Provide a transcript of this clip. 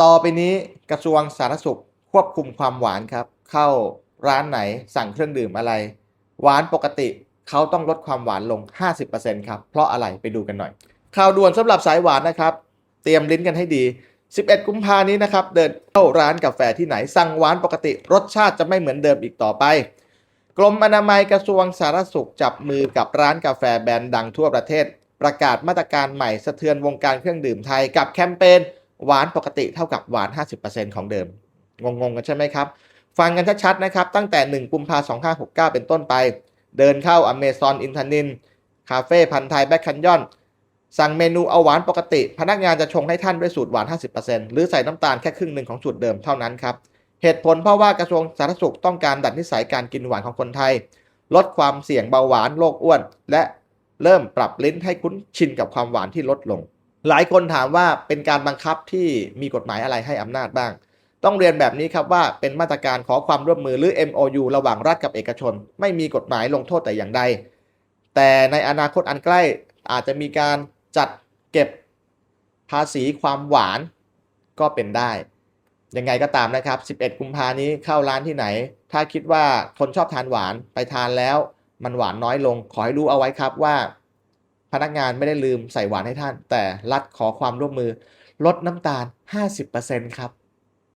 ต่อไปนี้กระทรวงสาธารณสุขควบคุมความหวานครับเข้าร้านไหนสั่งเครื่องดื่มอะไรหวานปกติเขาต้องลดความหวานลง 50%ครับเพราะอะไรไปดูกันหน่อยข่าวด่วนสำหรับสายหวานนะครับเตรียมลิ้นกันให้ดี11กุมภานี้นะครับเดินเข้าร้านกาแฟที่ไหนสั่งหวานปกติรสชาติจะไม่เหมือนเดิมอีกต่อไปกรมอนามัยกระทรวงสาธารณสุขจับมือกับร้านกาแฟแบรนด์ดังทั่วประเทศประกาศมาตรการใหม่สะเทือนวงการเครื่องดื่มไทยกับแคมเปญหวานปกติเท่ากับหวาน 50% ของเดิมงงๆกันใช่ไหมครับฟังกันชัดๆนะครับตั้งแต่1กุมภาพันธ์2569เป็นต้นไปเดินเข้าอเมซอนอินทนินคาเฟ่พันธ์ไทยแบ็คคันยอนสั่งเมนูเอาหวานปกติพนักงานจะชงให้ท่านด้วยสูตรหวาน 50% หรือใส่น้ำตาลแค่ครึ่งหนึ่งของสูตรเดิมเท่านั้นครับเหตุผลเพราะว่ากระทรวงสาธารณสุขต้องการดัดนิสัยการกินหวานของคนไทยลดความเสี่ยงเบาหวานโรคอ้วนและเริ่มปรับลิ้นให้คุ้นชินกับความหวานที่ลดลงหลายคนถามว่าเป็นการบังคับที่มีกฎหมายอะไรให้อำนาจบ้างต้องเรียนแบบนี้ครับว่าเป็นมาตรการขอความร่วมมือหรือ MOU ระหว่างรัฐกับเอกชนไม่มีกฎหมายลงโทษแต่อย่างใดแต่ในอนาคตอันใกล้อาจจะมีการจัดเก็บภาษีความหวานก็เป็นได้ยังไงก็ตามนะครับ11กุมภานี้เข้าร้านที่ไหนถ้าคิดว่าคนชอบทานหวานไปทานแล้วมันหวานน้อยลงขอให้รู้เอาไว้ครับว่าพนักงานไม่ได้ลืมใส่หวานให้ท่านแต่รัฐขอความร่วมมือลดน้ำตาล 50%ครับ